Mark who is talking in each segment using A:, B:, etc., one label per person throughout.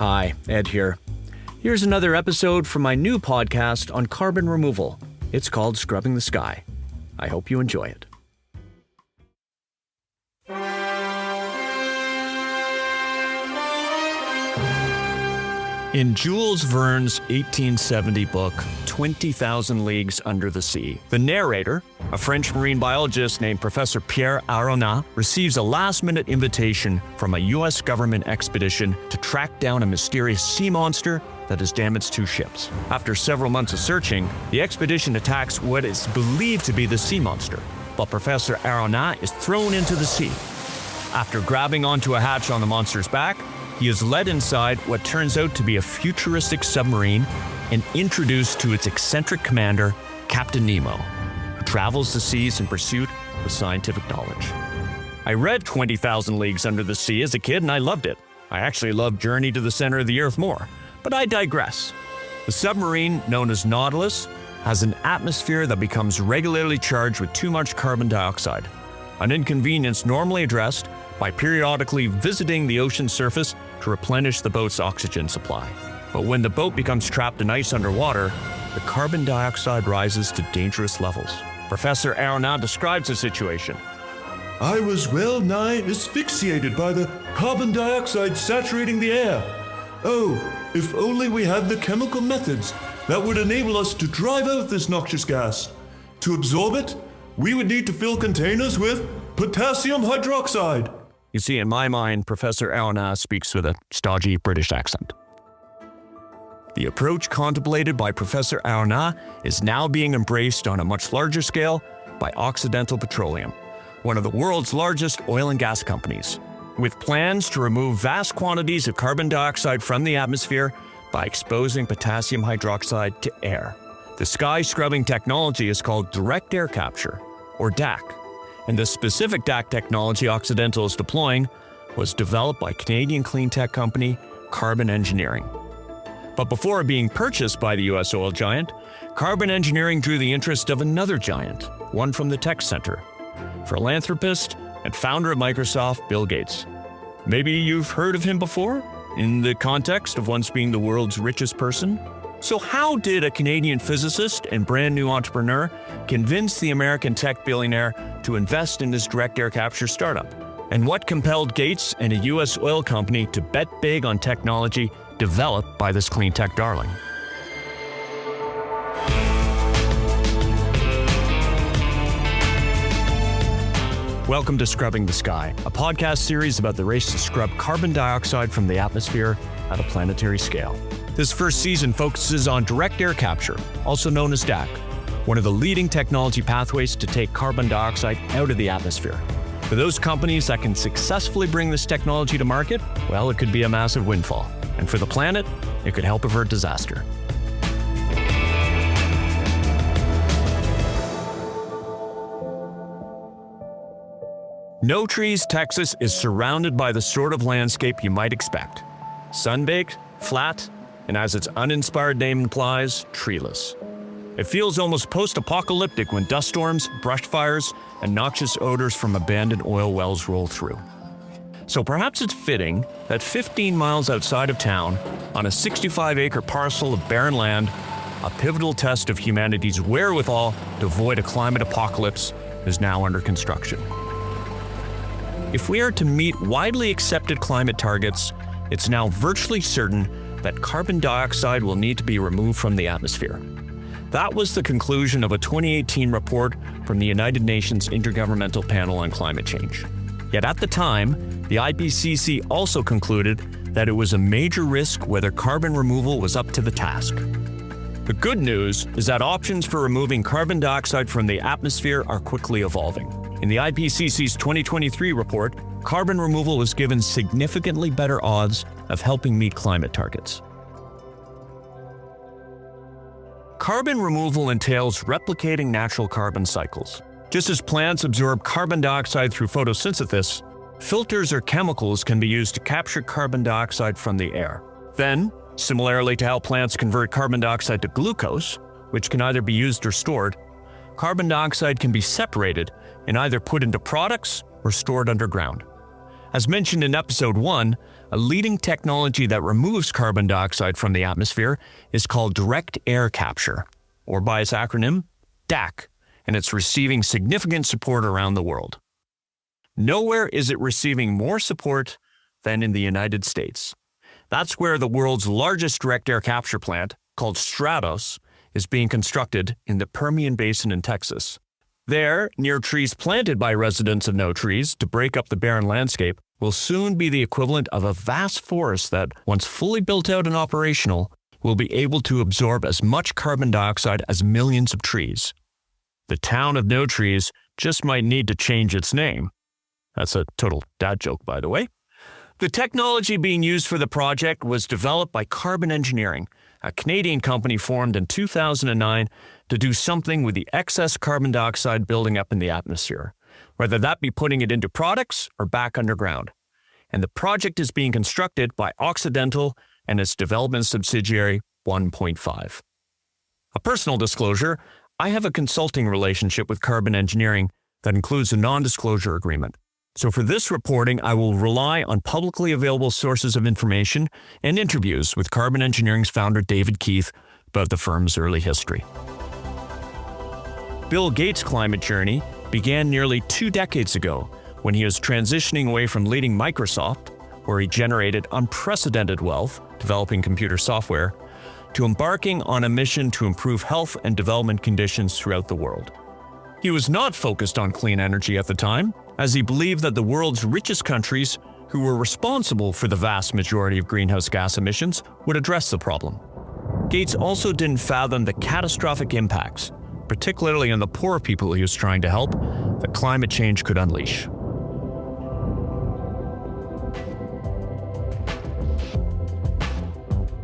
A: Hi, Ed here. Here's another episode from my new podcast on carbon removal. It's called Scrubbing the Sky. I hope you enjoy it. In Jules Verne's 1870 book, 20,000 Leagues Under the Sea, the narrator, a French marine biologist named Professor Pierre Aronat, receives a last-minute invitation from a U.S. government expedition to track down a mysterious sea monster that has damaged 2 ships. After several months of searching, the expedition attacks what is believed to be the sea monster, but Professor Aronat is thrown into the sea. After grabbing onto a hatch on the monster's back, he is led inside what turns out to be a futuristic submarine and introduced to its eccentric commander, Captain Nemo, who travels the seas in pursuit of scientific knowledge. I read 20,000 Leagues Under the Sea as a kid and I loved it. I actually loved Journey to the Center of the Earth more, but I digress. The submarine, known as Nautilus, has an atmosphere that becomes regularly charged with too much carbon dioxide, an inconvenience normally addressed by periodically visiting the ocean surface to replenish the boat's oxygen supply. But when the boat becomes trapped in ice underwater, the carbon dioxide rises to dangerous levels. Professor Aronat describes the situation.
B: I was well nigh asphyxiated by the carbon dioxide saturating the air. Oh, if only we had the chemical methods that would enable us to drive out this noxious gas. To absorb it, we would need to fill containers with potassium hydroxide.
A: You see, in my mind, Professor Aronat speaks with a stodgy British accent. The approach contemplated by Professor Aronat is now being embraced on a much larger scale by Occidental Petroleum, one of the world's largest oil and gas companies, with plans to remove vast quantities of carbon dioxide from the atmosphere by exposing potassium hydroxide to air. The sky scrubbing technology is called direct air capture, or DAC. And the specific DAC technology Occidental is deploying was developed by Canadian cleantech company Carbon Engineering. But before being purchased by the US oil giant, Carbon Engineering drew the interest of another giant, one from the tech center, philanthropist and founder of Microsoft, Bill Gates. Maybe you've heard of him before, in the context of once being the world's richest person? So how did a Canadian physicist and brand new entrepreneur convince the American tech billionaire to invest in this direct air capture startup? And what compelled Gates and a US oil company to bet big on technology developed by this clean tech darling? Welcome to Scrubbing the Sky, a podcast series about the race to scrub carbon dioxide from the atmosphere at a planetary scale. This first season focuses on direct air capture, also known as DAC, one of the leading technology pathways to take carbon dioxide out of the atmosphere. For those companies that can successfully bring this technology to market, well, it could be a massive windfall. And for the planet, it could help avert disaster. No Trees, Texas is surrounded by the sort of landscape you might expect. Sun-baked, flat, and as its uninspired name implies, treeless. It feels almost post-apocalyptic when dust storms, brush fires, and noxious odors from abandoned oil wells roll through. So perhaps it's fitting that 15 miles outside of town, on a 65-acre parcel of barren land, a pivotal test of humanity's wherewithal to avoid a climate apocalypse is now under construction. If we are to meet widely accepted climate targets, it's now virtually certain that carbon dioxide will need to be removed from the atmosphere. That was the conclusion of a 2018 report from the United Nations Intergovernmental Panel on Climate Change. Yet at the time, the IPCC also concluded that it was a major risk whether carbon removal was up to the task. The good news is that options for removing carbon dioxide from the atmosphere are quickly evolving. In the IPCC's 2023 report, carbon removal was given significantly better odds of helping meet climate targets. Carbon removal entails replicating natural carbon cycles. Just as plants absorb carbon dioxide through photosynthesis, filters or chemicals can be used to capture carbon dioxide from the air. Then, similarly to how plants convert carbon dioxide to glucose, which can either be used or stored, carbon dioxide can be separated and either put into products or stored underground. As mentioned in episode 1, a leading technology that removes carbon dioxide from the atmosphere is called direct air capture, or by its acronym, DAC, and it's receiving significant support around the world. Nowhere is it receiving more support than in the United States. That's where the world's largest direct air capture plant, called Stratos, is being constructed in the Permian Basin in Texas. There, near trees planted by residents of no trees to break up the barren landscape, will soon be the equivalent of a vast forest that, once fully built out and operational, will be able to absorb as much carbon dioxide as millions of trees. The town of no trees just might need to change its name. That's a total dad joke, by the way. The technology being used for the project was developed by Carbon Engineering, a Canadian company formed in 2009 to do something with the excess carbon dioxide building up in the atmosphere, whether that be putting it into products or back underground. And the project is being constructed by Occidental and its development subsidiary, 1.5. A personal disclosure, I have a consulting relationship with Carbon Engineering that includes a non-disclosure agreement. So for this reporting, I will rely on publicly available sources of information and interviews with Carbon Engineering's founder, David Keith, about the firm's early history. Bill Gates' climate journey began nearly 2 decades ago when he was transitioning away from leading Microsoft, where he generated unprecedented wealth developing computer software, to embarking on a mission to improve health and development conditions throughout the world. He was not focused on clean energy at the time, as he believed that the world's richest countries, who were responsible for the vast majority of greenhouse gas emissions, would address the problem. Gates also didn't fathom the catastrophic impacts, particularly on the poor people he was trying to help, that climate change could unleash.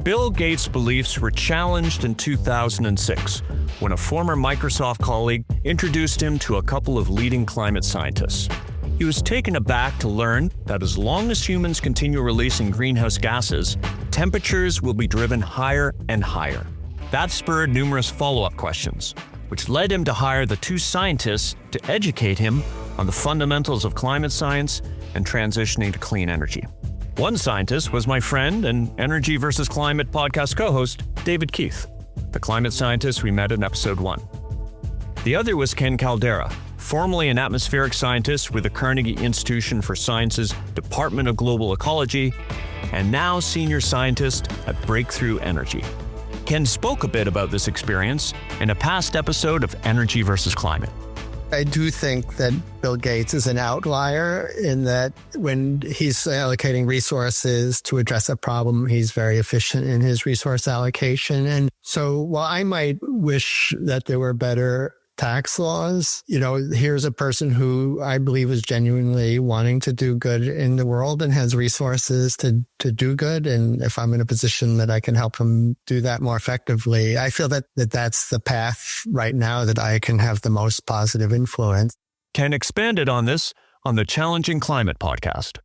A: Bill Gates' beliefs were challenged in 2006 when a former Microsoft colleague introduced him to a couple of leading climate scientists. He was taken aback to learn that as long as humans continue releasing greenhouse gases, temperatures will be driven higher and higher. That spurred numerous follow-up questions, which led him to hire the 2 scientists to educate him on the fundamentals of climate science and transitioning to clean energy. One scientist was my friend and Energy vs. Climate podcast co-host, David Keith, the climate scientist we met in episode 1. The other was Ken Caldeira, formerly an atmospheric scientist with the Carnegie Institution for Science's Department of Global Ecology, and now senior scientist at Breakthrough Energy. Ken spoke a bit about this experience in a past episode of Energy vs. Climate.
C: I do think that Bill Gates is an outlier in that when he's allocating resources to address a problem, he's very efficient in his resource allocation. And so while I might wish that there were better tax laws, here's a person who I believe is genuinely wanting to do good in the world and has resources to do good. And if I'm in a position that I can help him do that more effectively, I feel that that's the path right now that I can have the most positive influence.
A: Ken expanded on this on the Challenging Climate podcast.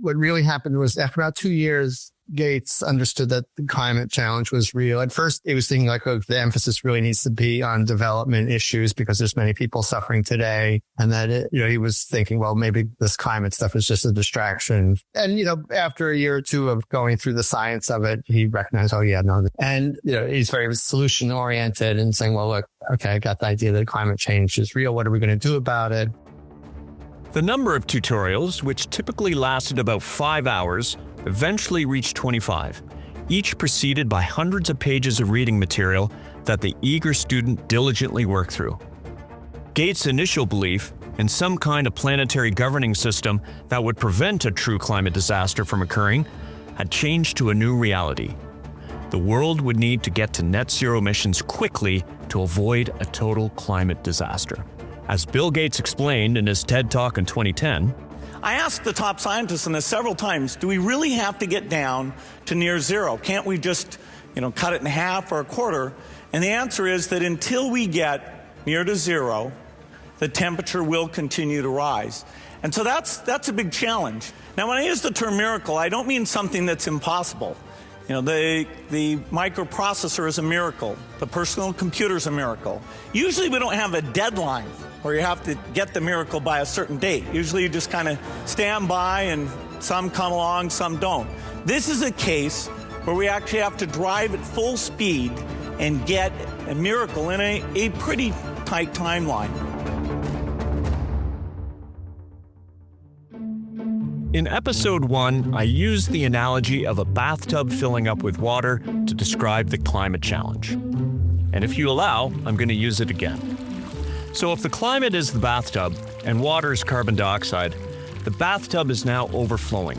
C: What really happened was after about 2 years, Gates understood that the climate challenge was real. At first, he was thinking the emphasis really needs to be on development issues because there's many people suffering today. And that, he was thinking, well, maybe this climate stuff is just a distraction. And, after a year or two of going through the science of it, he recognized, oh yeah, no. And, he's very solution oriented and saying, well, look, okay, I got the idea that climate change is real. What are we going to do about it?
A: The number of tutorials, which typically lasted about 5 hours, eventually reached 25, each preceded by hundreds of pages of reading material that the eager student diligently worked through. Gates' initial belief in some kind of planetary governing system that would prevent a true climate disaster from occurring had changed to a new reality. The world would need to get to net zero emissions quickly to avoid a total climate disaster. As Bill Gates explained in his TED Talk in 2010,
D: I asked the top scientists in this several times, do we really have to get down to near zero? Can't we just, cut it in half or a quarter? And the answer is that until we get near to zero, the temperature will continue to rise. And so that's a big challenge. Now, when I use the term miracle, I don't mean something that's impossible. The microprocessor is a miracle. The personal computer is a miracle. Usually we don't have a deadline where you have to get the miracle by a certain date. Usually you just kind of stand by and Some come along, some don't. This is a case where we actually have to drive at full speed and get a miracle in a pretty tight timeline.
A: In episode 1, I used the analogy of a bathtub filling up with water to describe the climate challenge. And if you allow, I'm going to use it again. So if the climate is the bathtub and water is carbon dioxide, the bathtub is now overflowing.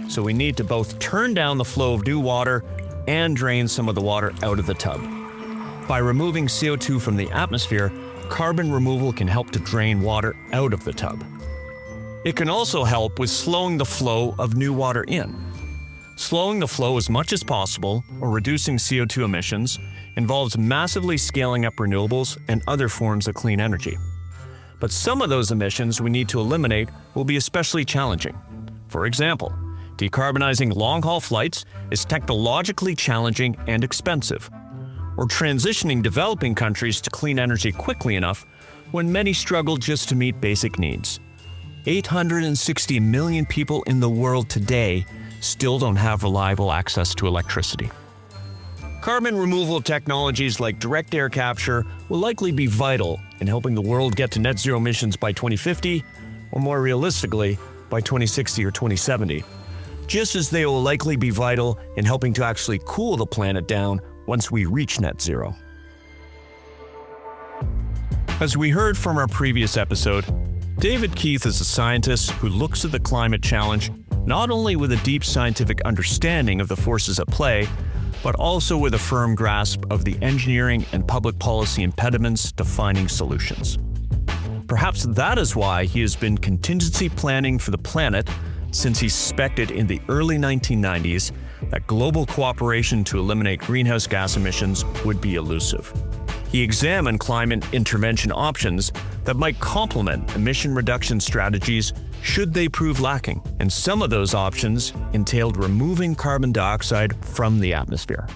A: So we need to both turn down the flow of new water and drain some of the water out of the tub. By removing CO2 from the atmosphere, carbon removal can help to drain water out of the tub. It can also help with slowing the flow of new water in. Slowing the flow as much as possible, or reducing CO2 emissions, involves massively scaling up renewables and other forms of clean energy. But some of those emissions we need to eliminate will be especially challenging. For example, decarbonizing long-haul flights is technologically challenging and expensive, or transitioning developing countries to clean energy quickly enough when many struggle just to meet basic needs. 860 million people in the world today still don't have reliable access to electricity. Carbon removal technologies like direct air capture will likely be vital in helping the world get to net zero emissions by 2050, or more realistically, by 2060 or 2070, just as they will likely be vital in helping to actually cool the planet down once we reach net zero. As we heard from our previous episode, David Keith is a scientist who looks at the climate challenge not only with a deep scientific understanding of the forces at play, but also with a firm grasp of the engineering and public policy impediments defining solutions. Perhaps that is why he has been contingency planning for the planet since he suspected in the early 1990s that global cooperation to eliminate greenhouse gas emissions would be elusive. He examined climate intervention options that might complement emission reduction strategies should they prove lacking, and some of those options entailed removing carbon dioxide from the atmosphere.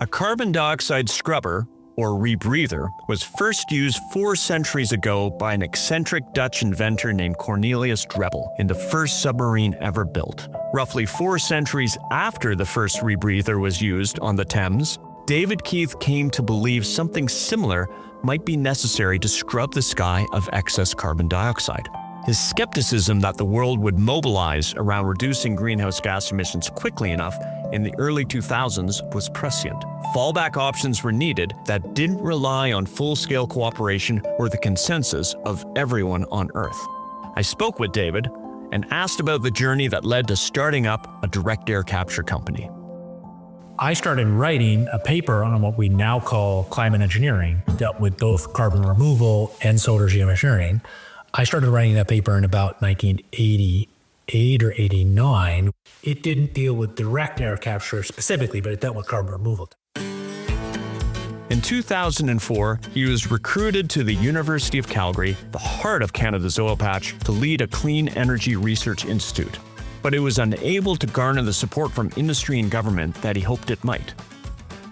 A: A carbon dioxide scrubber, or rebreather, was first used 4 centuries ago by an eccentric Dutch inventor named Cornelius Drebbel in the first submarine ever built. Roughly 4 centuries after the first rebreather was used on the Thames, David Keith came to believe something similar might be necessary to scrub the sky of excess carbon dioxide. His skepticism that the world would mobilize around reducing greenhouse gas emissions quickly enough in the early 2000s was prescient. Fallback options were needed that didn't rely on full-scale cooperation or the consensus of everyone on Earth. I spoke with David and asked about the journey that led to starting up a direct air capture company.
E: I started writing a paper on what we now call climate engineering, dealt with both carbon removal and solar geoengineering. I started writing that paper in about 1988 or 89. It didn't deal with direct air capture specifically, but it dealt with carbon removal.
A: In 2004, he was recruited to the University of Calgary, the heart of Canada's oil patch, to lead a clean energy research institute. But it was unable to garner the support from industry and government that he hoped it might.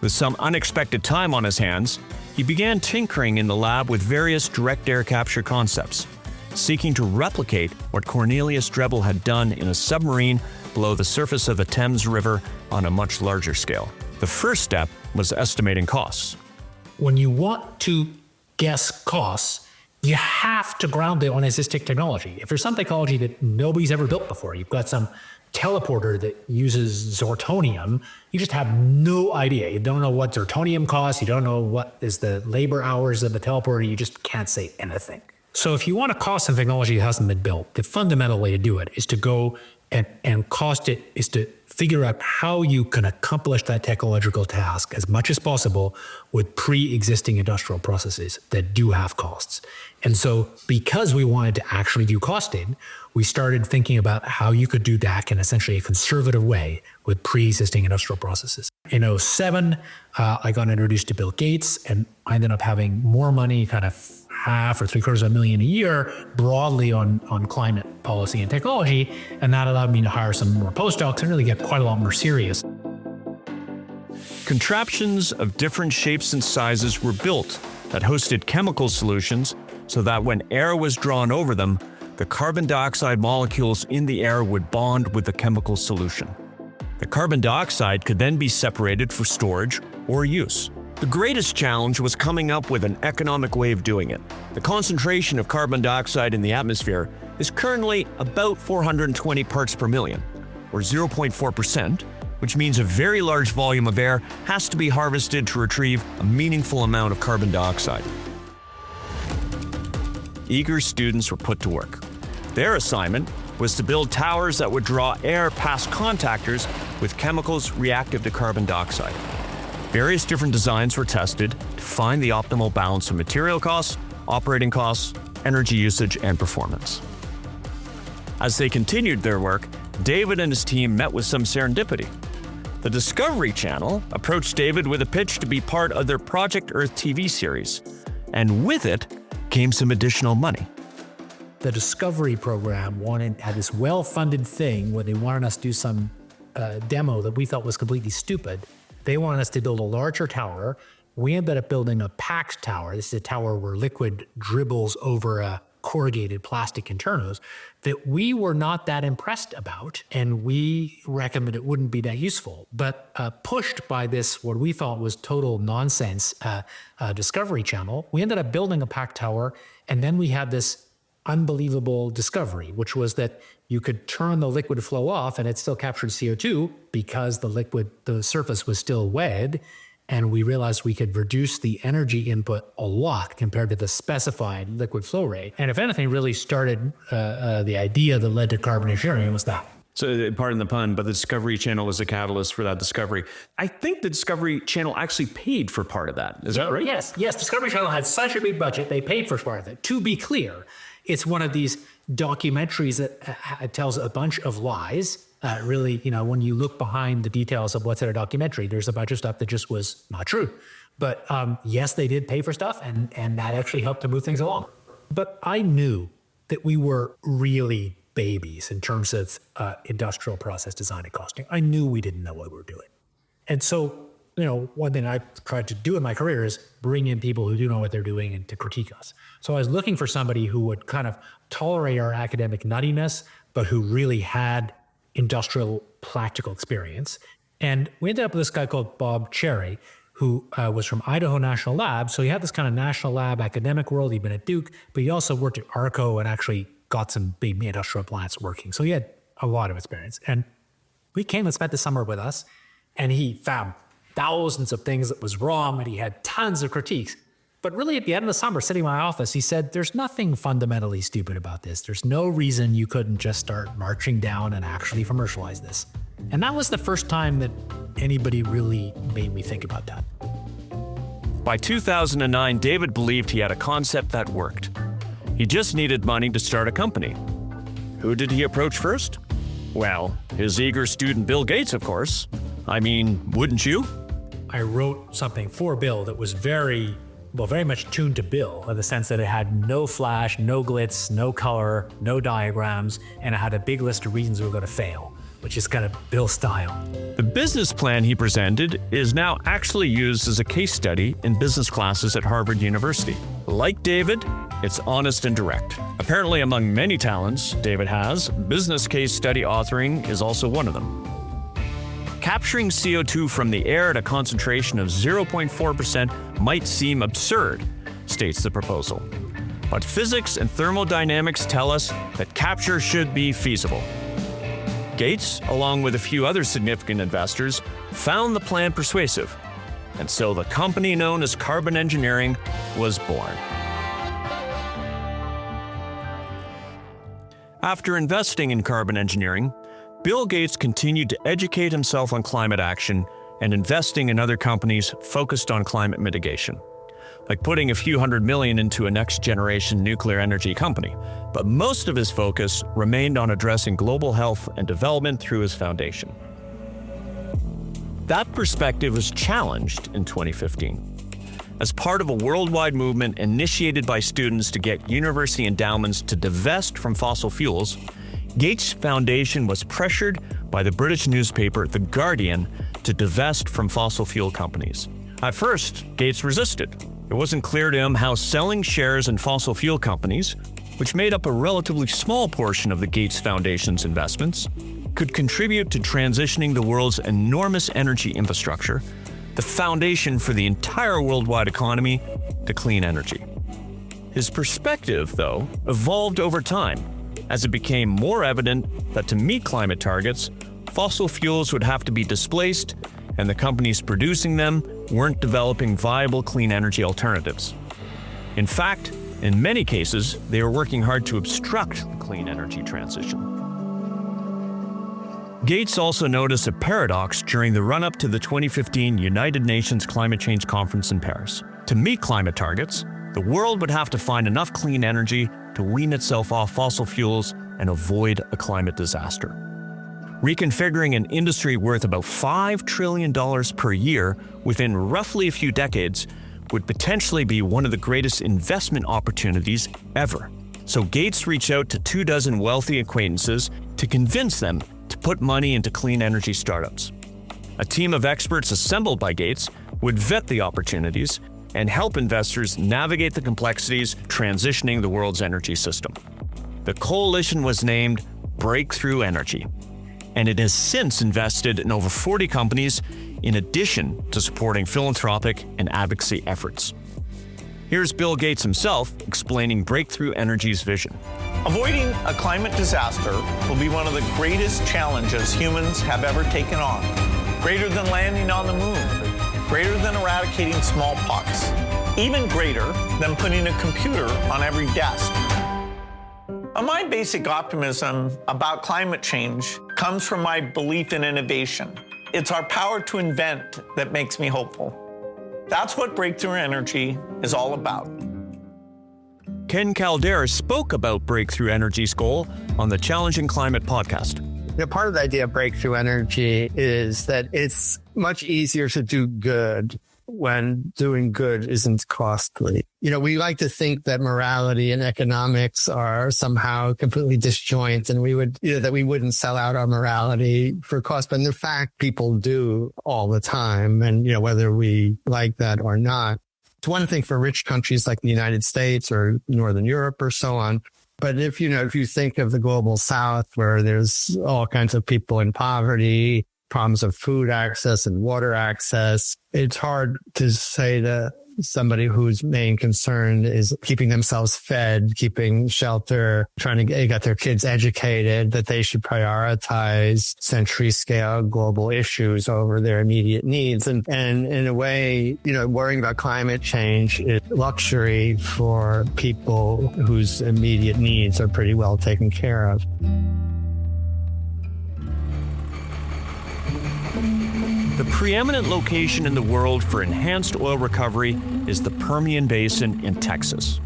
A: With some unexpected time on his hands, he began tinkering in the lab with various direct air capture concepts, seeking to replicate what Cornelius Drebbel had done in a submarine below the surface of the Thames River on a much larger scale. The first step was estimating costs.
E: When you want to guess costs, you have to ground it on existing technology. If there's some technology that nobody's ever built before, you've got some teleporter that uses zirconium, you just have no idea. You don't know what zirconium costs, you don't know what is the labor hours of the teleporter, you just can't say anything. So if you want to cost some technology that hasn't been built, the fundamental way to do it is to go and cost it, is to figure out how you can accomplish that technological task as much as possible with pre-existing industrial processes that do have costs. And so because we wanted to actually do costing, we started thinking about how you could do that in essentially a conservative way with pre-existing industrial processes. In 2007, I got introduced to Bill Gates, and I ended up having more money, kind of half or $750,000 a year broadly on climate policy and technology. And that allowed me to hire some more postdocs and really get quite a lot more serious.
A: Contraptions of different shapes and sizes were built that hosted chemical solutions so that when air was drawn over them, the carbon dioxide molecules in the air would bond with the chemical solution. The carbon dioxide could then be separated for storage or use. The greatest challenge was coming up with an economic way of doing it. The concentration of carbon dioxide in the atmosphere is currently about 420 parts per million, or 0.4%, which means a very large volume of air has to be harvested to retrieve a meaningful amount of carbon dioxide. Eager students were put to work. Their assignment was to build towers that would draw air past contactors with chemicals reactive to carbon dioxide. Various different designs were tested to find the optimal balance of material costs, operating costs, energy usage, and performance. As they continued their work, David and his team met with some serendipity. The Discovery Channel approached David with a pitch to be part of their Project Earth TV series, and with it came some additional money.
E: The Discovery program had this well-funded thing where they wanted us to do some demo that we thought was completely stupid. They wanted us to build a larger tower. We ended up building a packed tower. This is a tower where liquid dribbles over a corrugated plastic internals that we were not that impressed about, and we reckoned that it wouldn't be that useful. But pushed by this, what we thought was total nonsense Discovery Channel, we ended up building a packed tower, and then we had this unbelievable discovery, which was that you could turn the liquid flow off and it still captured CO2 because the surface was still wet. And we realized we could reduce the energy input a lot compared to the specified liquid flow rate. And if anything really started the idea that led to carbon engineering was that.
A: So, pardon the pun, but the Discovery Channel was a catalyst for that discovery. I think the Discovery Channel actually paid for part of that. Is that right?
E: Yes. Discovery Channel had such a big budget, they paid for part of it. To be clear, it's one of these documentaries that tells a bunch of lies. Really, when you look behind the details of what's in a documentary, there's a bunch of stuff that just was not true. But yes, they did pay for stuff, and that actually helped to move things along. But I knew that we were really babies in terms of industrial process design and costing. I knew we didn't know what we were doing. And so, one thing I tried to do in my career is bring in people who do know what they're doing and to critique us. So I was looking for somebody who would kind of tolerate our academic nuttiness, but who really had industrial practical experience. And we ended up with this guy called Bob Cherry, who was from Idaho National Lab. So he had this kind of national lab academic world. He'd been at Duke, but he also worked at ARCO and actually got some big industrial plants working. So he had a lot of experience. And he came and spent the summer with us, and he found thousands of things that was wrong, and he had tons of critiques. But really, at the end of the summer, sitting in my office, he said, there's nothing fundamentally stupid about this. There's no reason you couldn't just start marching down and actually commercialize this. And that was the first time that anybody really made me think about that.
A: By 2009, David believed he had a concept that worked. He just needed money to start a company. Who did he approach first? Well, his eager student Bill Gates, of course. I mean, wouldn't you?
E: I wrote something for Bill that was very much tuned to Bill, in the sense that it had no flash, no glitz, no color, no diagrams, and it had a big list of reasons we were going to fail, which is kind of Bill's style.
A: The business plan he presented is now actually used as a case study in business classes at Harvard University. Like David, it's honest and direct. Apparently, among many talents David has, business case study authoring is also one of them. Capturing CO2 from the air at a concentration of 0.4% might seem absurd, states the proposal. But physics and thermodynamics tell us that capture should be feasible. Gates, along with a few other significant investors, found the plan persuasive, and so the company known as Carbon Engineering was born. After investing in Carbon Engineering, Bill Gates continued to educate himself on climate action and investing in other companies focused on climate mitigation, like putting a few $100 million into a next-generation nuclear energy company. But most of his focus remained on addressing global health and development through his foundation. That perspective was challenged in 2015. As part of a worldwide movement initiated by students to get university endowments to divest from fossil fuels, Gates' foundation was pressured by the British newspaper The Guardian to divest from fossil fuel companies. At first, Gates resisted. It wasn't clear to him how selling shares in fossil fuel companies, which made up a relatively small portion of the Gates Foundation's investments, could contribute to transitioning the world's enormous energy infrastructure, the foundation for the entire worldwide economy, to clean energy. His perspective, though, evolved over time as it became more evident that to meet climate targets, fossil fuels would have to be displaced, and the companies producing them weren't developing viable clean energy alternatives. In fact, in many cases, they were working hard to obstruct the clean energy transition. Gates also noticed a paradox during the run-up to the 2015 United Nations Climate Change Conference in Paris. To meet climate targets, the world would have to find enough clean energy to wean itself off fossil fuels and avoid a climate disaster. Reconfiguring an industry worth about $5 trillion per year within roughly a few decades would potentially be one of the greatest investment opportunities ever. So Gates reached out to 24 wealthy acquaintances to convince them to put money into clean energy startups. A team of experts assembled by Gates would vet the opportunities and help investors navigate the complexities transitioning the world's energy system. The coalition was named Breakthrough Energy, and it has since invested in over 40 companies in addition to supporting philanthropic and advocacy efforts. Here's Bill Gates himself explaining Breakthrough Energy's vision.
D: Avoiding a climate disaster will be one of the greatest challenges humans have ever taken on. Greater than landing on the moon, greater than eradicating smallpox, even greater than putting a computer on every desk. My basic optimism about climate change comes from my belief in innovation. It's our power to invent that makes me hopeful. That's what Breakthrough Energy is all about.
A: Ken Caldeira spoke about Breakthrough Energy's goal on the Challenging Climate podcast.
C: Part of the idea of breakthrough energy is that it's much easier to do good when doing good isn't costly. We like to think that morality and economics are somehow completely disjoint, and we wouldn't sell out our morality for cost. But in fact, people do all the time. And, whether we like that or not, it's one thing for rich countries like the United States or Northern Europe or so on. But if you think of the global South, where there's all kinds of people in poverty, problems of food access and water access, it's hard to say to somebody whose main concern is keeping themselves fed, keeping shelter, trying to get their kids educated, that they should prioritize century-scale global issues over their immediate needs. And in a way, worrying about climate change is luxury for people whose immediate needs are pretty well taken care of.
A: The preeminent location in the world for enhanced oil recovery is the Permian Basin in Texas,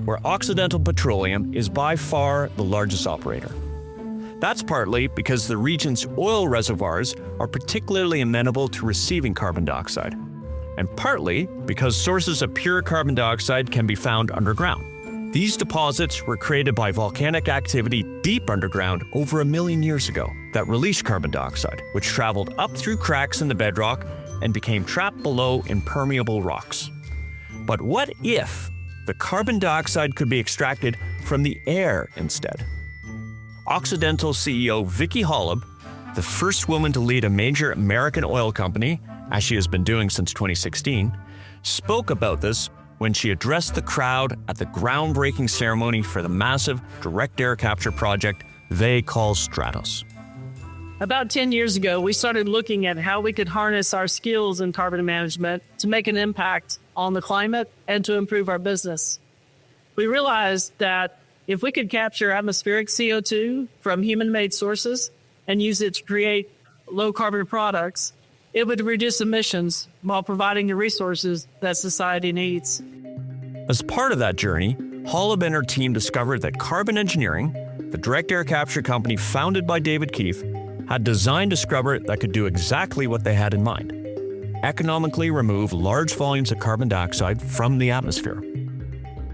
A: where Occidental Petroleum is by far the largest operator. That's partly because the region's oil reservoirs are particularly amenable to receiving carbon dioxide, and partly because sources of pure carbon dioxide can be found underground. These deposits were created by volcanic activity deep underground over 1 million years ago that released carbon dioxide, which traveled up through cracks in the bedrock and became trapped below in permeable rocks. But what if the carbon dioxide could be extracted from the air instead? Occidental CEO Vicki Hollub, the first woman to lead a major American oil company, as she has been doing since 2016, spoke about this when she addressed the crowd at the groundbreaking ceremony for the massive direct air capture project they call Stratos.
F: About 10 years ago, we started looking at how we could harness our skills in carbon management to make an impact on the climate and to improve our business. We realized that if we could capture atmospheric CO2 from human-made sources and use it to create low-carbon products, it would reduce emissions while providing the resources that society needs.
A: As part of that journey, Hollub and her team discovered that Carbon Engineering, the direct air capture company founded by David Keith, had designed a scrubber that could do exactly what they had in mind: economically remove large volumes of carbon dioxide from the atmosphere.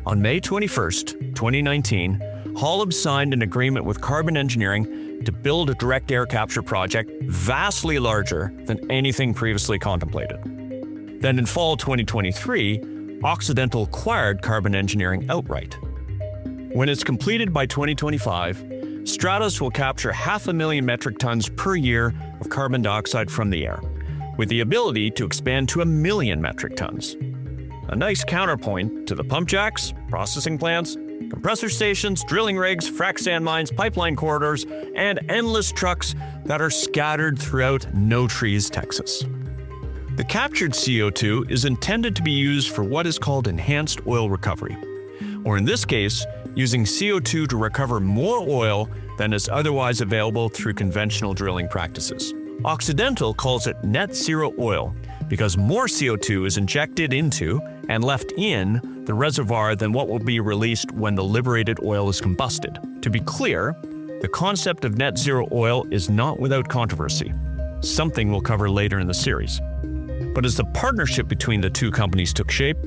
A: On May 21st, 2019, Hollub signed an agreement with Carbon Engineering to build a direct air capture project vastly larger than anything previously contemplated. Then in fall 2023, Occidental acquired Carbon Engineering outright. When it's completed by 2025, Stratos will capture 500,000 metric tons per year of carbon dioxide from the air, with the ability to expand to 1 million metric tons. A nice counterpoint to the pump jacks, processing plants, compressor stations, drilling rigs, frac sand mines, pipeline corridors, and endless trucks that are scattered throughout No Trees, Texas. The captured CO2 is intended to be used for what is called enhanced oil recovery, or in this case, using CO2 to recover more oil than is otherwise available through conventional drilling practices. Occidental calls it net zero oil because more CO2 is injected into and left in the reservoir than what will be released when the liberated oil is combusted. To be clear, the concept of net zero oil is not without controversy, something we'll cover later in the series. But as the partnership between the two companies took shape,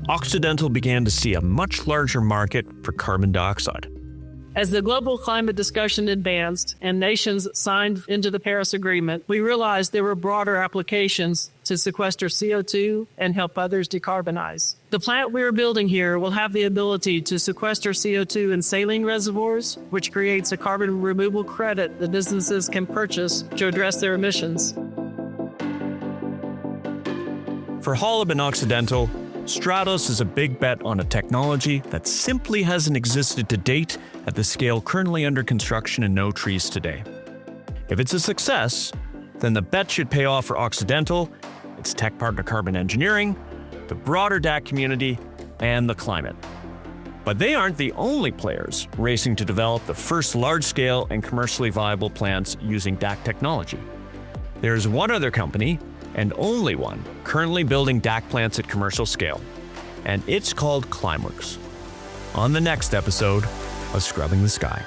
A: Occidental began to see a much larger market for carbon dioxide.
F: As the global climate discussion advanced and nations signed into the Paris Agreement, we realized there were broader applications to sequester CO2 and help others decarbonize. The plant we are building here will have the ability to sequester CO2 in saline reservoirs, which creates a carbon removal credit that businesses can purchase to address their emissions.
A: For Holub and Occidental, Stratos is a big bet on a technology that simply hasn't existed to date at the scale currently under construction in No Trees today. If it's a success, then the bet should pay off for Occidental, its tech partner Carbon Engineering, the broader DAC community, and the climate. But they aren't the only players racing to develop the first large-scale and commercially viable plants using DAC technology. There's one other company, and only one, currently building DAC plants at commercial scale, and it's called Climeworks. On the next episode of Scrubbing the Sky.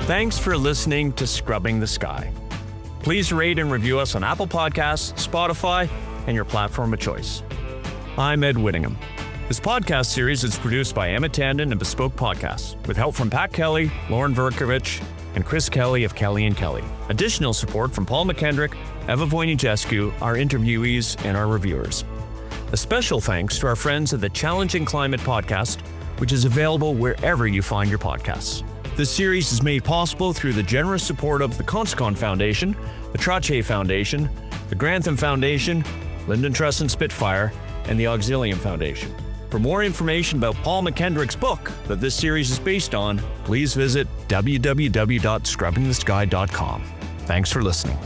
A: Thanks for listening to Scrubbing the Sky. Please rate and review us on Apple Podcasts, Spotify, and your platform of choice. I'm Ed Whittingham. This podcast series is produced by Emmett Tandon and Bespoke Podcasts, with help from Pat Kelly, Lauren Verkovich, and Chris Kelly of Kelly & Kelly. Additional support from Paul McKendrick, Eva Wojnicescu, our interviewees, and our reviewers. A special thanks to our friends at the Challenging Climate Podcast, which is available wherever you find your podcasts. This series is made possible through the generous support of the Conscon Foundation, the Trache Foundation, the Grantham Foundation, Lyndon Truss and Spitfire, and the Auxilium Foundation. For more information about Paul McKendrick's book that this series is based on, please visit www.scrubbingthesky.com. Thanks for listening.